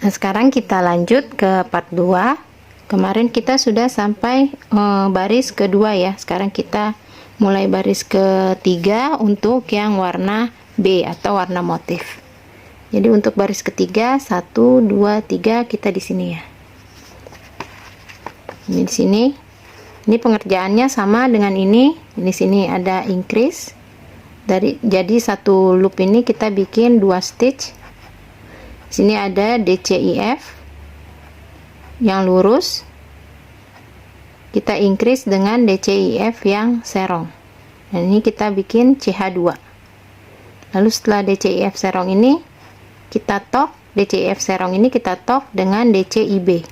Nah, sekarang kita lanjut ke part 2. Kemarin kita sudah sampai baris kedua ya. Sekarang kita mulai baris ketiga untuk yang warna B atau warna motif. Jadi untuk baris ketiga 1 2 3 kita di sini ya. Ini di sini. Ini pengerjaannya sama dengan ini. Di sini ada increase. Jadi satu loop ini kita bikin 2 stitch. Sini ada DCIF yang lurus, kita increase dengan DCIF yang serong. Dan ini kita bikin CH2. Lalu setelah DCIF serong ini kita top, DCIF serong ini kita top dengan DCIB.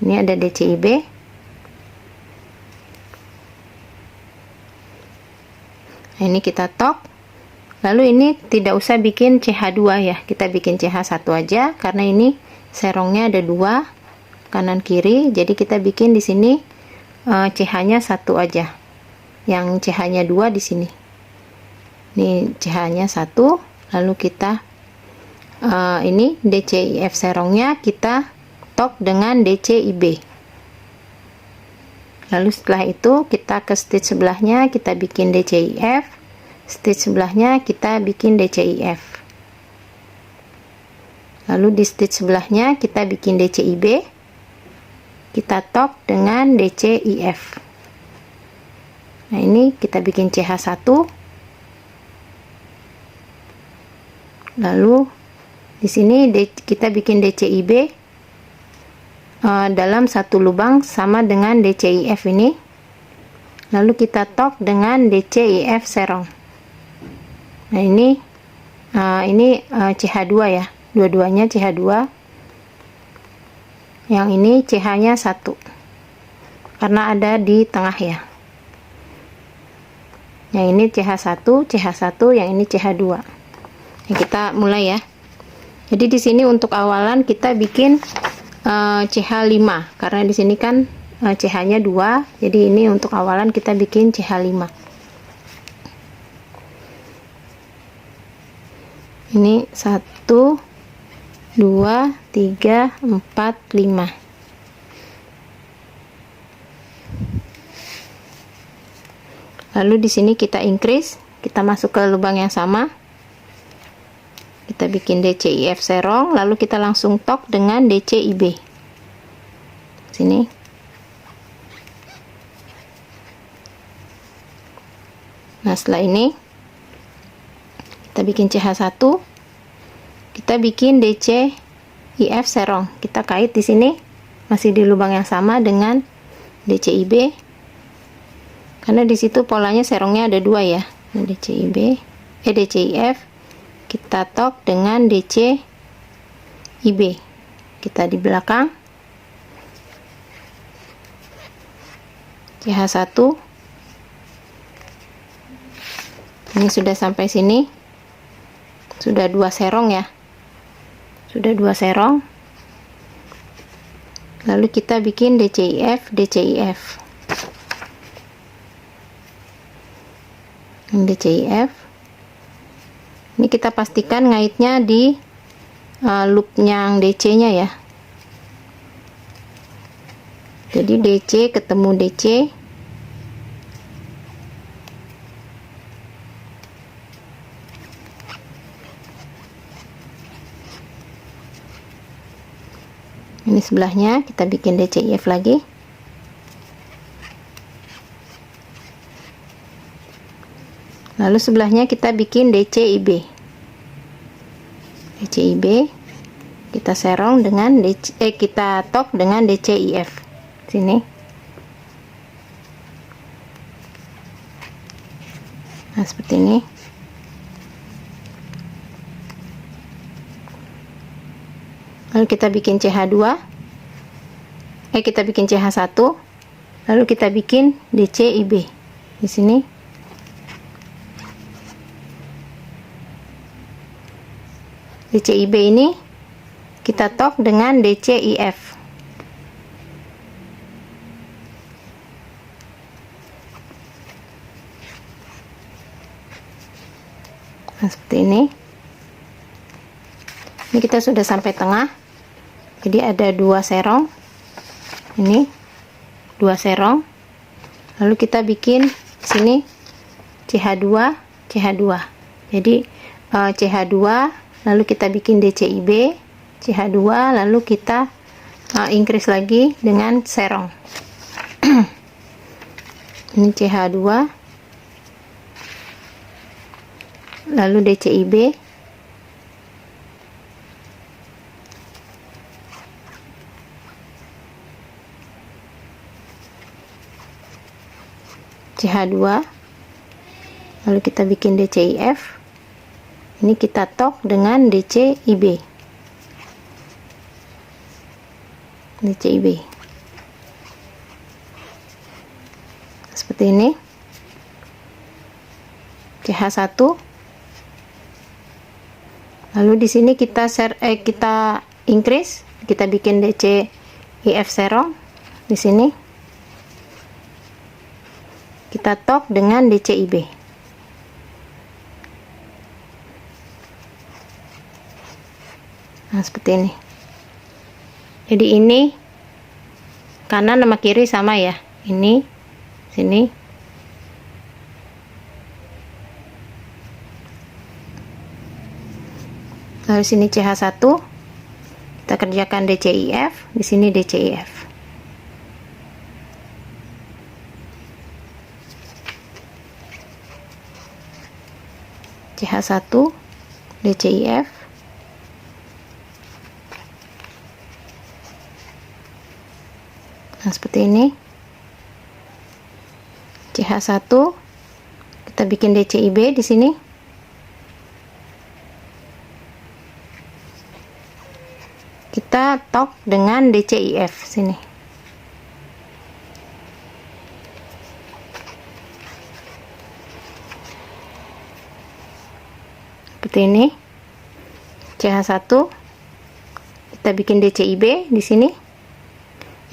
Ini ada DCIB. Nah, ini kita top. Lalu ini tidak usah bikin CH2 ya, kita bikin CH1 aja karena ini serongnya ada 2 kanan kiri, jadi kita bikin di sini CH-nya 1 aja. Yang CH-nya 2 di sini. Ini CH-nya 1, lalu kita ini DCIF serongnya kita top dengan DCIB. Lalu setelah itu kita ke stitch sebelahnya, kita bikin DCIF, stitch sebelahnya kita bikin DCIF, lalu di stitch sebelahnya kita bikin DCIB, kita top dengan DCIF. Nah, ini kita bikin CH1, lalu di sini kita bikin DCIB dalam satu lubang sama dengan DCIF ini, lalu kita top dengan DCIF serong. Nah, ini CH2 ya, dua-duanya CH2. Yang ini CH-nya 1 karena ada di tengah ya. Yang ini CH1, CH1, yang ini CH2. Nah, kita mulai ya. Jadi di sini untuk awalan kita bikin CH5 karena di sini kan CH-nya 2. Jadi ini untuk awalan kita bikin CH5. Ini 1 2 3 4 5. Lalu di sini kita increase, kita masuk ke lubang yang sama, kita bikin DCIF serong, lalu kita langsung top dengan DCIB sini. Nah, setelah ini kita bikin CH1, kita bikin DCIF serong, kita kait di sini masih di lubang yang sama dengan DCIB karena di situ polanya serongnya ada 2 ya. DCIB DCIF kita top dengan DCIB, kita di belakang CH1. Ini sudah sampai sini, sudah 2 serong ya, sudah 2 serong. Lalu kita bikin DCIF DCIF. DCIF ini kita pastikan ngaitnya di loop yang DC nya ya. Jadi DC ketemu DC, ini sebelahnya kita bikin DCIF lagi. Lalu sebelahnya kita bikin DCIB. DCIB kita serong dengan kita top dengan DCIF sini. Nah, seperti ini. Lalu kita bikin CH2, kita bikin CH1, lalu kita bikin DCIB di sini. DCIB ini kita top dengan DCIF. Nah, seperti ini. Ini kita sudah sampai tengah. Jadi ada 2 serong, ini 2 serong, lalu kita bikin sini CH2 CH2. Jadi CH2, lalu kita bikin DCIB CH2, lalu kita increase lagi dengan serong. Ini CH2, lalu DCIB, CH2, lalu kita bikin DCIF, ini kita tok dengan DCIB, seperti ini. CH1, lalu di sini kita kita increase, kita bikin DCIF serong di sini, kita tok dengan DCIB. Nah, seperti ini. Jadi ini kanan sama kiri sama ya, ini sini, lalu sini CH1, kita kerjakan DCIF, di sini DCIF. CH1 DCIF, nah seperti ini. CH1 kita bikin DCIB di sini, kita tok dengan DCIF sini. Seperti ini. CH1 kita bikin DCIB di sini.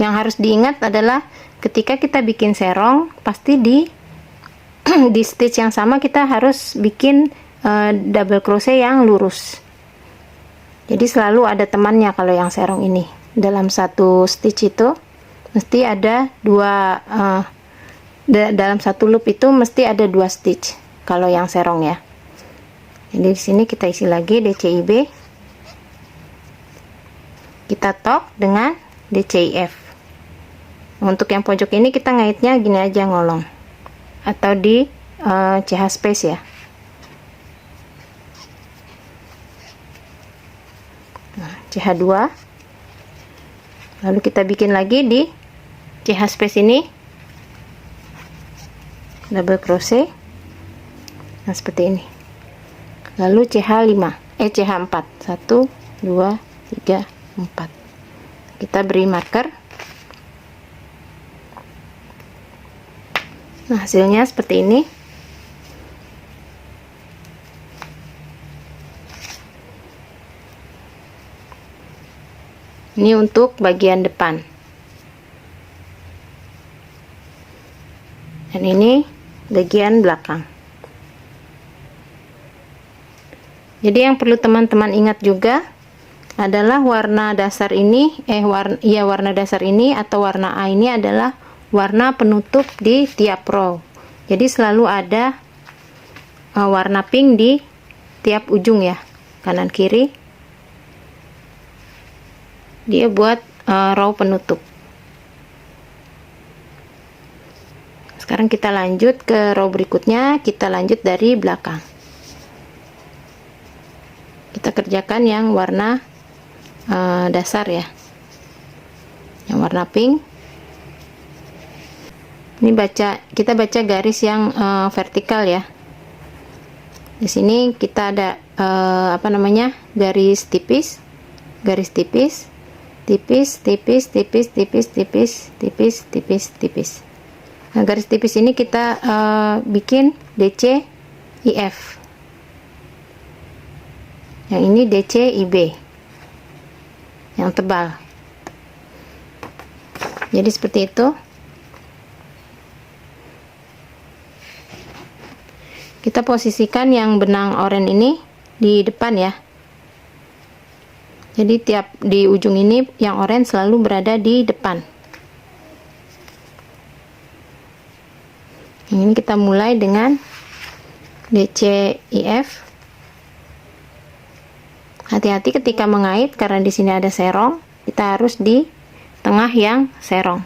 Yang harus diingat adalah ketika kita bikin serong, pasti di di stitch yang sama kita harus bikin double crochet yang lurus. Jadi selalu ada temannya kalau yang serong ini. Dalam satu stitch itu mesti ada dalam satu loop itu mesti ada 2 stitch kalau yang serong ya. Jadi di sini kita isi lagi DCIB, kita tok dengan DCIF. Untuk yang pojok ini kita ngaitnya gini aja, ngolong atau di CH space ya. Nah, CH2, lalu kita bikin lagi di CH space ini double crochet, nah seperti ini. Lalu CH5 CH4, 1 2 3 4, kita beri marker. Nah, hasilnya seperti ini. Ini untuk bagian depan. Dan ini bagian belakang. Jadi yang perlu teman-teman ingat juga adalah warna dasar ini, warna dasar ini atau warna A ini adalah warna penutup di tiap row. Jadi selalu ada warna pink di tiap ujung ya, kanan kiri. Dia buat row penutup. Sekarang kita lanjut ke row berikutnya, kita lanjut dari belakang. Kita kerjakan yang warna dasar ya, yang warna pink. Ini kita baca garis yang vertikal ya. Di sini kita ada garis tipis, garis tipis, tipis, tipis, tipis, tipis, tipis, tipis, tipis, tipis. Nah, garis tipis ini kita bikin DCIF. Yang ini DCIB, yang tebal. Jadi seperti itu. Kita posisikan yang benang oranye ini di depan ya. Jadi tiap di ujung ini yang oranye selalu berada di depan. Yang ini kita mulai dengan DC IF. Hati-hati ketika mengait karena di sini ada serong, kita harus di tengah yang serong.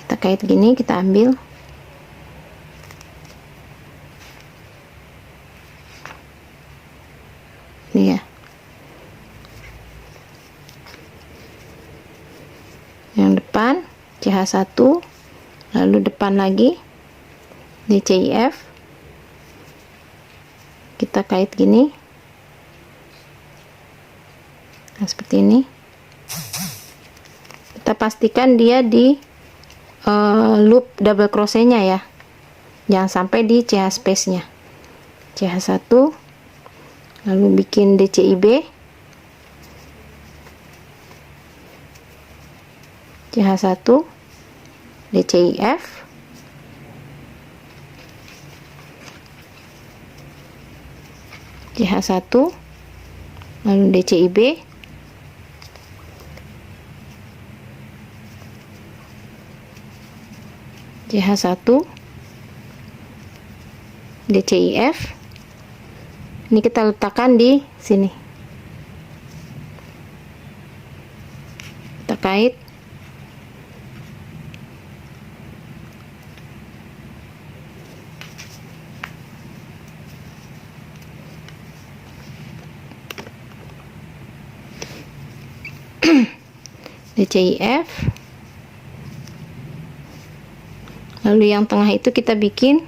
Kita kait gini, kita ambil. Ini ya. Yang depan CH1, lalu depan lagi DCIF, kita kait gini. Nah, seperti ini. Kita pastikan dia di loop double crochetnya ya, jangan sampai di CH space nya. CH1, lalu bikin DCIB, CH1, DCIF, CH1, lalu DCIB, CH1, DCIF. Ini kita letakkan di sini. Kita kait. DCIF. Lalu yang tengah itu kita bikin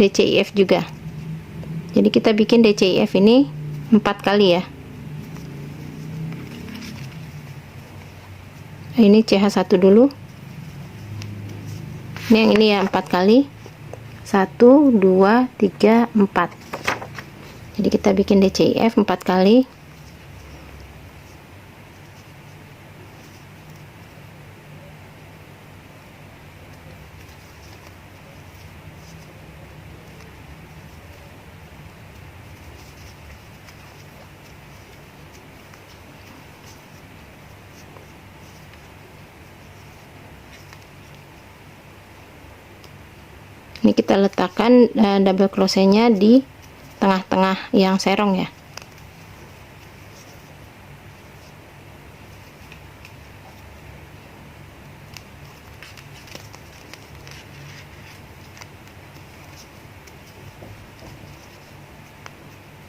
DCIF juga. Jadi kita bikin DCIF ini 4 kali ya. Ini CH1 dulu. Ini yang ini ya, 4 kali. 1, 2, 3, 4. Jadi kita bikin DCIF 4 kali. Ini kita letakkan double crochetnya di tengah-tengah yang serong ya.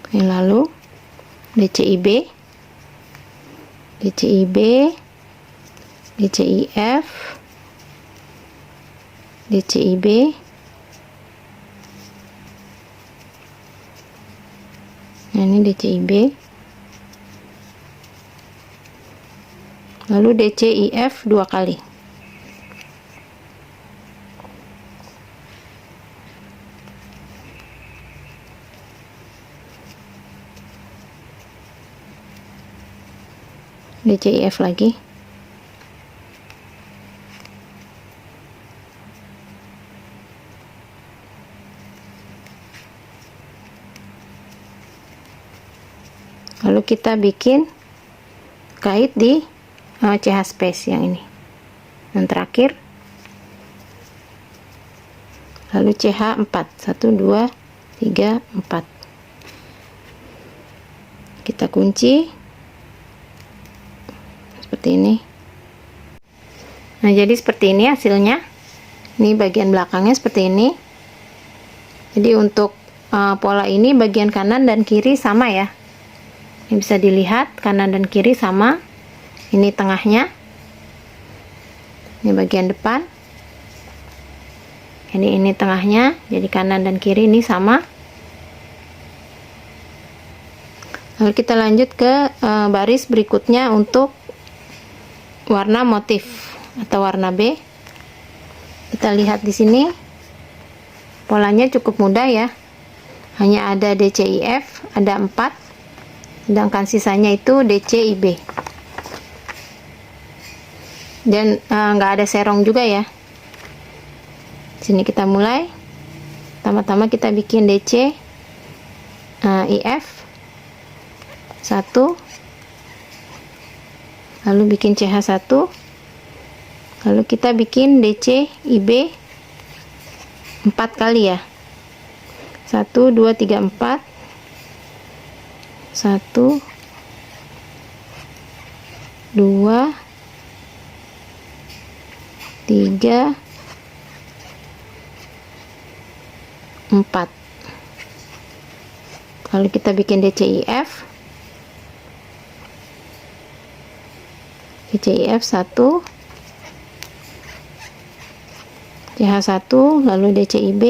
Oke, lalu DCIB, DCIB, DCIF, DCIB, nah ini DCIB, lalu DCIF 2 kali. DCIF lagi. Lalu kita bikin kait di CH space yang ini. Yang terakhir. Lalu CH4. 1, 2, 3, 4. Kita kunci seperti ini. Nah, jadi seperti ini hasilnya. Ini bagian belakangnya seperti ini. Jadi untuk pola ini bagian kanan dan kiri sama ya. Ini bisa dilihat kanan dan kiri sama. Ini tengahnya. Ini bagian depan. Ini tengahnya. Jadi kanan dan kiri ini sama. Lalu kita lanjut ke baris berikutnya untuk warna motif atau warna B. Kita lihat di sini polanya cukup mudah ya, hanya ada DCIF, ada 4, sedangkan sisanya itu DCIB, dan nggak ada serong juga ya. Sini kita mulai. Pertama-tama kita bikin DC IF 1, lalu bikin CH1, lalu kita bikin DC IB 4 kali ya. 1 2 3 4, 1 2 3 4, lalu kita bikin DCIF 1, CH1, lalu DCIB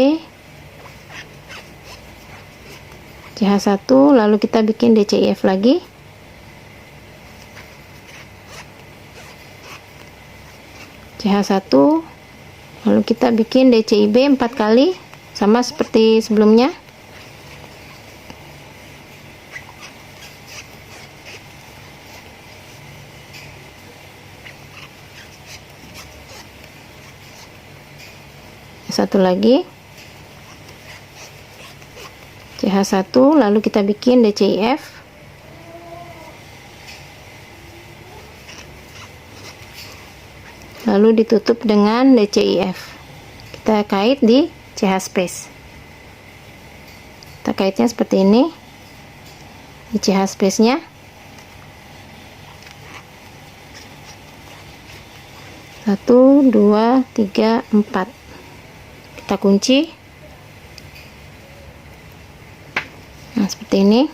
CH1, lalu kita bikin DCIF lagi, CH1, lalu kita bikin DCIB 4 kali sama seperti sebelumnya. Satu lagi CH1, lalu kita bikin DCIF, lalu ditutup dengan DCIF. Kita kait di CH space, kita kaitnya seperti ini di CH space nya. 1 2 3 4, kita kunci. Nah, seperti ini.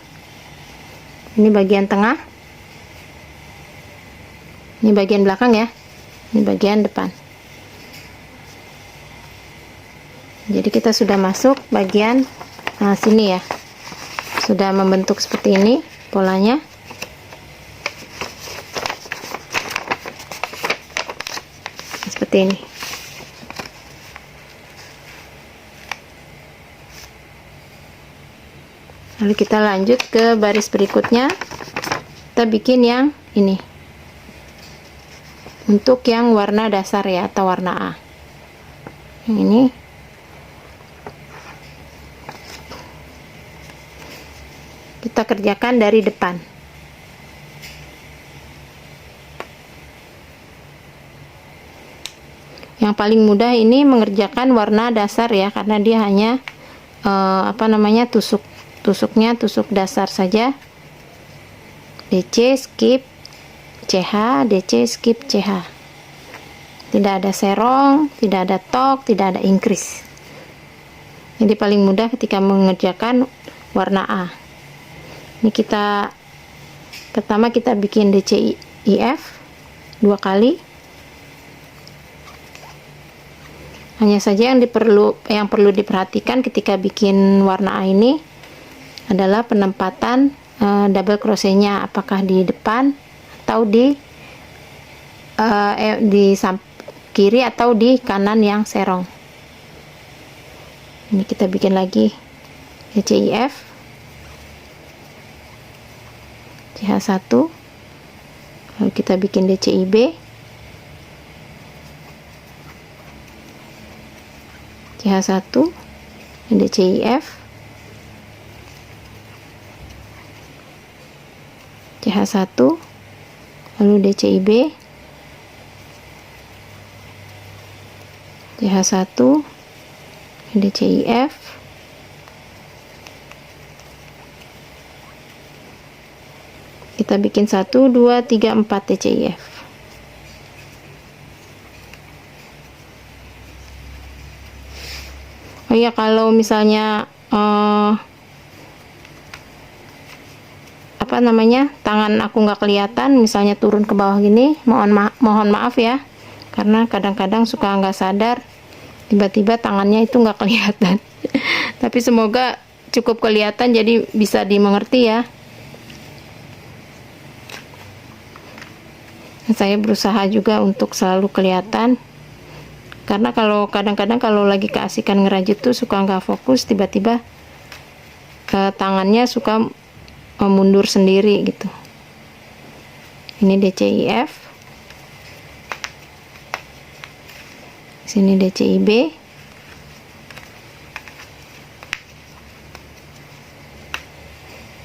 Ini bagian tengah, ini bagian belakang ya, ini bagian depan. Jadi kita sudah masuk bagian sini ya, sudah membentuk seperti ini polanya. Seperti ini. Lalu kita lanjut ke baris berikutnya, kita bikin yang ini untuk yang warna dasar ya, atau warna A. Yang ini kita kerjakan dari depan. Yang paling mudah ini mengerjakan warna dasar ya, karena dia hanya tusuknya tusuk dasar saja. DC skip CH, DC skip CH. Tidak ada serong, tidak ada tok, tidak ada increase. Jadi paling mudah ketika mengerjakan warna A. Ini kita pertama kita bikin DCIF 2 kali. Hanya saja yang perlu diperhatikan ketika bikin warna A ini adalah penempatan double crochetnya, apakah di depan atau di kiri atau di kanan yang serong. Ini kita bikin lagi DCIF CH1, lalu kita bikin DCIB CH1, DCIF CH1, lalu DCIB CH1, DCIF, kita bikin 1 2 3 4 DCIF. Oh ya, kalau misalnya tangan aku nggak kelihatan, misalnya turun ke bawah gini, mohon maaf ya, karena kadang-kadang suka nggak sadar tiba-tiba tangannya itu nggak kelihatan. Tapi semoga cukup kelihatan, jadi bisa dimengerti ya. Saya berusaha juga untuk selalu kelihatan, karena kalau kadang-kadang kalau lagi keasikan ngerajut tuh suka nggak fokus, tiba-tiba tangannya suka mundur sendiri gitu. Ini DCIF, sini DCIB,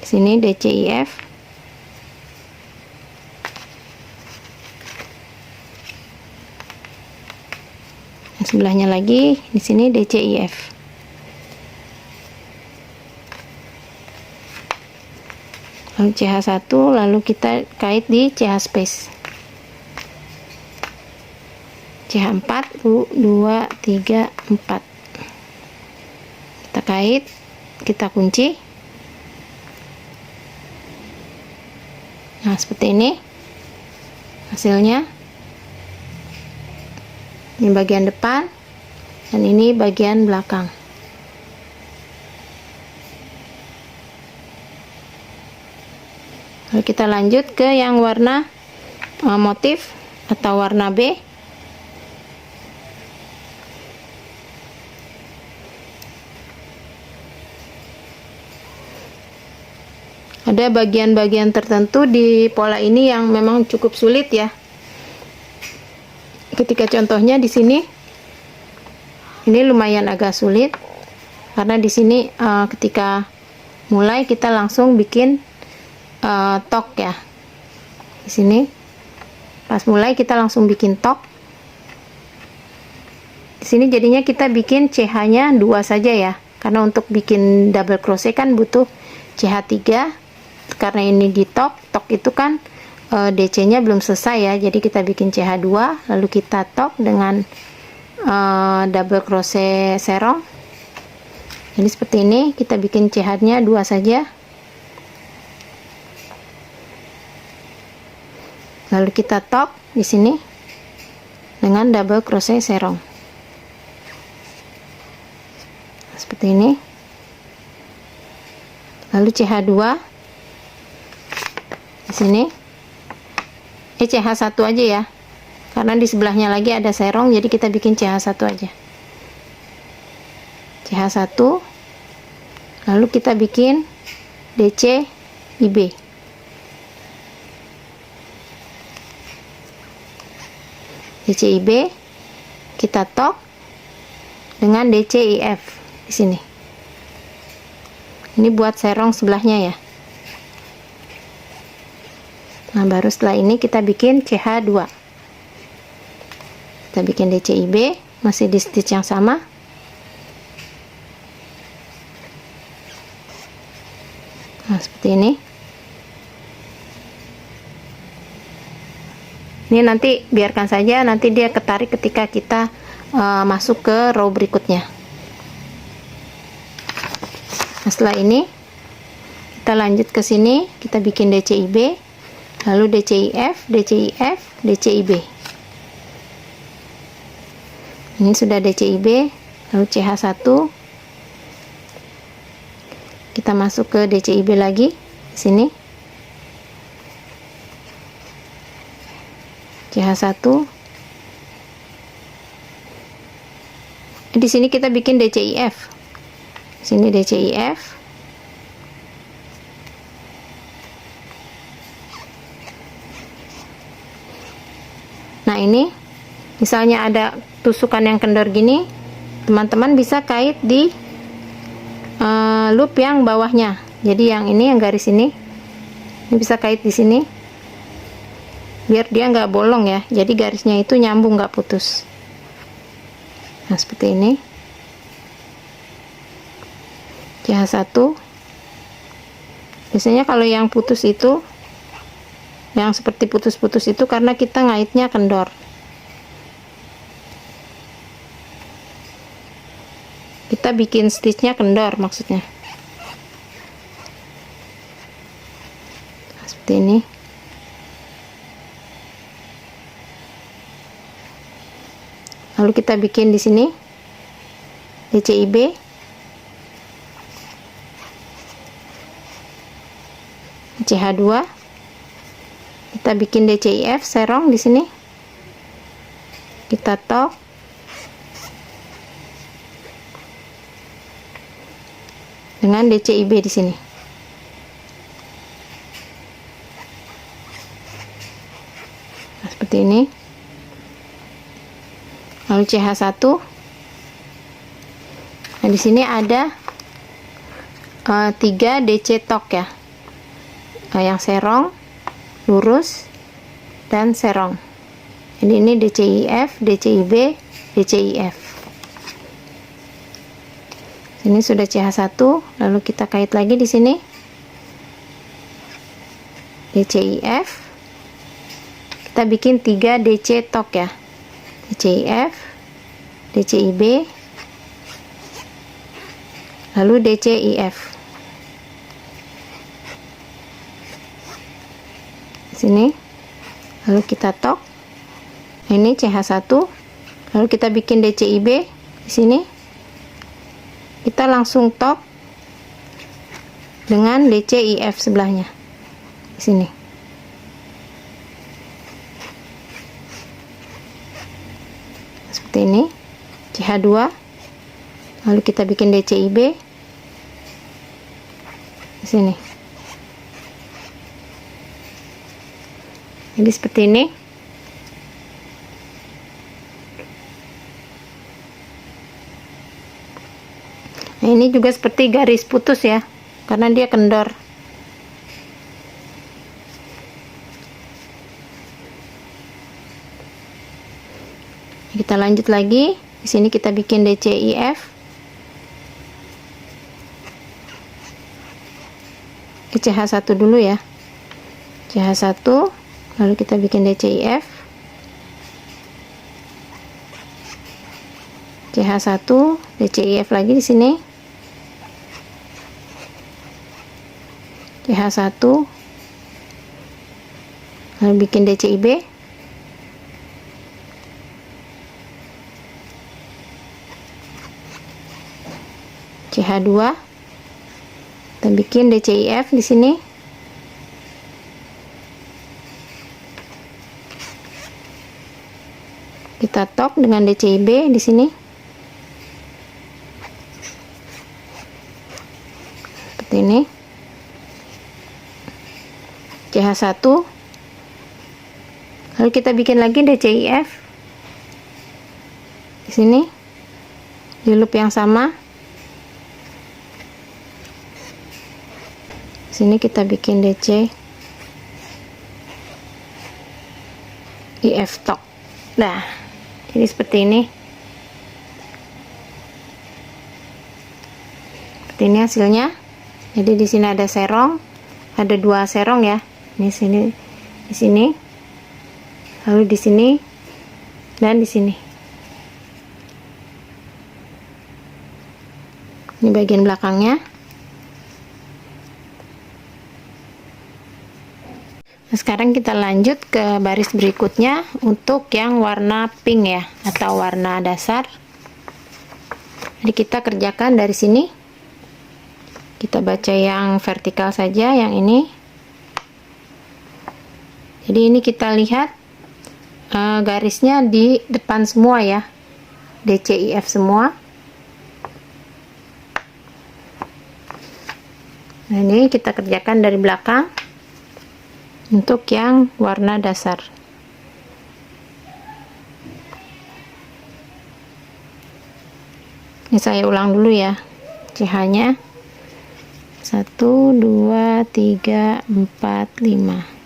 sini DCIF, Sebelahnya lagi di sini DCIF. Lalu CH1, lalu kita kait di CH space. CH4 2 3 4. Kita kait, kita kunci. Nah, seperti ini hasilnya. Ini bagian depan dan ini bagian belakang. Lalu kita lanjut ke yang warna motif atau warna B. Ada bagian-bagian tertentu di pola ini yang memang cukup sulit ya. Ketika contohnya di sini, ini lumayan agak sulit karena di sini ketika mulai kita langsung bikin tok ya. Di sini pas mulai kita langsung bikin tok. Di sini jadinya kita bikin CH-nya 2 saja ya, karena untuk bikin double crochet kan butuh CH3. Karena ini di tok itu kan DC-nya belum selesai ya, jadi kita bikin CH2, lalu kita tok dengan double crochet serong. Jadi seperti ini, kita bikin CH-nya 2 saja, lalu kita tok di sini dengan double crochet serong seperti ini, lalu CH2 di sini. CH1 aja ya, karena di sebelahnya lagi ada serong, jadi kita bikin CH1 aja. CH1, lalu kita bikin DC IB. DC IB kita tok dengan DC IF di sini. Ini buat serong sebelahnya ya. Nah, baru setelah ini kita bikin CH2. Kita bikin DCIB, masih di stitch yang sama. Nah, seperti ini. Ini nanti biarkan saja, nanti dia ketarik ketika kita masuk ke row berikutnya. Nah, setelah ini kita lanjut ke sini, kita bikin DCIB. Lalu DCIF, DCIF, DCIB. Ini sudah DCIB, lalu CH1. Kita masuk ke DCIB lagi di sini. CH1. Di sini kita bikin DCIF. Di sini DCIF. Nah, ini misalnya ada tusukan yang kendor gini, teman-teman bisa kait di loop yang bawahnya. Jadi yang ini, yang garis ini bisa kait di sini biar dia nggak bolong ya, jadi garisnya itu nyambung, nggak putus. Nah, seperti ini. CH1. Biasanya kalau yang putus itu, yang seperti putus-putus itu karena kita ngaitnya kendor. Kita bikin stitchnya kendor maksudnya. Nah, seperti ini. Lalu kita bikin di sini DCIB, CH2. Kita bikin DCIF serong di sini. Kita tok. Dengan DCIB di sini. Nah, seperti ini. Lalu CH1. Nah, di sini ada 3 DC tok ya. Yang serong, lurus, dan serong. Jadi ini DCIF, DCIB, DCIF. Ini sudah CH1, lalu kita kait lagi di sini DCIF. Kita bikin 3 DC tok ya. DCIF, DCIB, lalu DCIF. Sini, lalu kita tok. Ini CH1, lalu kita bikin DCIB di sini. Kita langsung tok dengan DCIF sebelahnya di sini. Seperti ini. CH2, lalu kita bikin DCIB di sini. Jadi seperti ini. Nah, ini juga seperti garis putus ya, karena dia kendor. Kita lanjut lagi. Di sini kita bikin DCIF. CH1 dulu ya. CH1, lalu kita bikin DCIF. CH1, DCIF lagi di sini. CH1, lalu bikin DCIB. CH2, kita bikin DCIF di sini. Kita tok dengan DCIB di sini. Seperti ini. CH1, lalu kita bikin lagi DCIF di sini di loop yang sama. Di sini kita bikin DC IF tok. Nah, jadi seperti ini. Seperti ini hasilnya. Jadi di sini ada serong, ada 2 serong ya. Di sini, lalu di sini, dan di sini. Ini bagian belakangnya. Nah, sekarang kita lanjut ke baris berikutnya untuk yang warna pink ya, atau warna dasar. Jadi kita kerjakan dari sini. Kita baca yang vertikal saja, yang ini. Jadi ini kita lihat garisnya di depan semua ya, DCIF semua. Nah, ini kita kerjakan dari belakang untuk yang warna dasar. Ini saya ulang dulu ya, CH nya 1, 2, 3, 4, 5.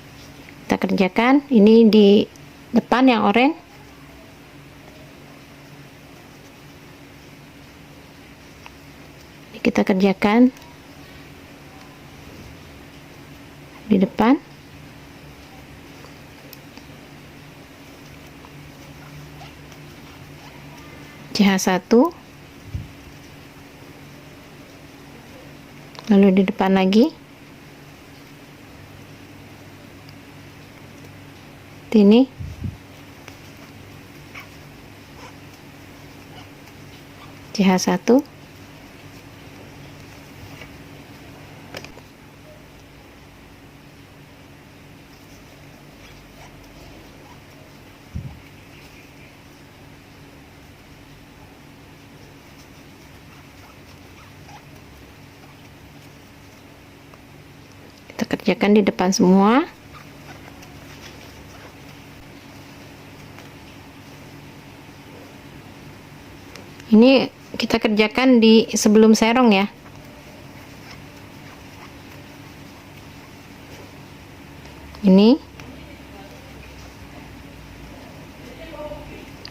Kita kerjakan ini di depan yang oranye. Ini kita kerjakan di depan. CH1, lalu di depan lagi. Ini CH1, kita kerjakan di depan semua. Ini kita kerjakan di sebelum serong ya. Ini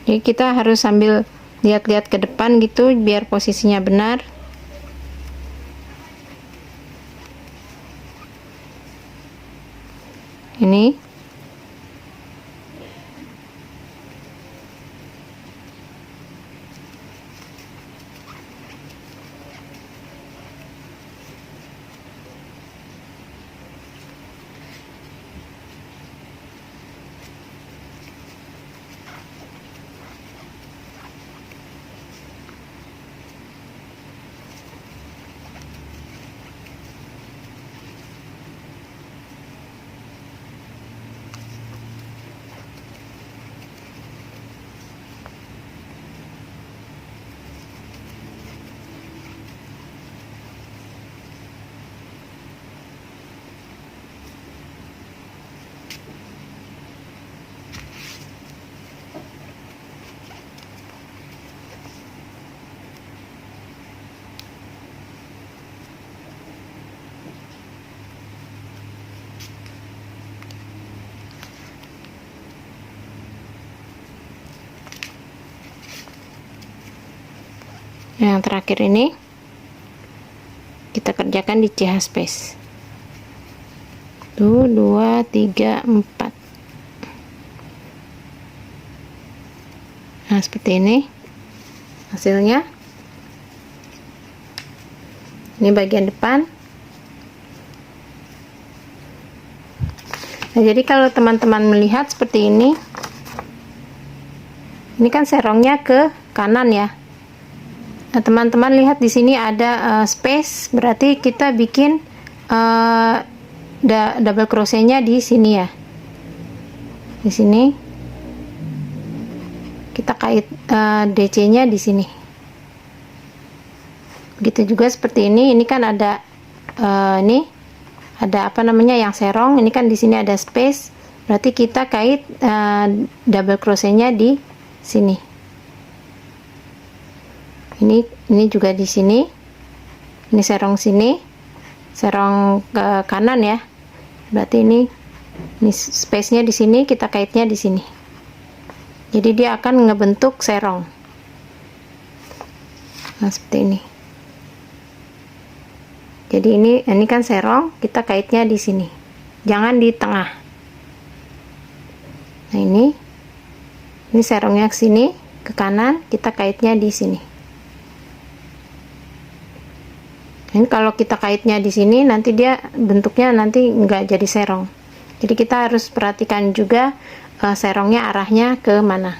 Jadi kita harus sambil lihat-lihat ke depan gitu biar posisinya benar. Ini yang terakhir ini kita kerjakan di CH space. 1 2 3 4. Nah, seperti ini hasilnya. Ini bagian depan. Nah, jadi kalau teman-teman melihat seperti ini kan serongnya ke kanan ya. Nah, teman-teman lihat di sini ada space, berarti kita bikin double crochetnya di sini ya. Di sini kita kait DC-nya di sini. Begitu juga seperti ini. Ini kan ada ini ada apa namanya yang serong. Ini kan di sini ada space, berarti kita kait double crochetnya di sini. Ini juga di sini. Ini serong sini, serong ke kanan ya. Berarti ini space-nya di sini, kita kaitnya di sini. Jadi dia akan ngebentuk serong. Nah, seperti ini. Jadi ini kan serong, kita kaitnya di sini. Jangan di tengah. Nah, ini serongnya ke sini, ke kanan, kita kaitnya di sini. Ini kalau kita kaitnya di sini, nanti dia bentuknya nanti nggak jadi serong. Jadi kita harus perhatikan juga serongnya arahnya ke mana.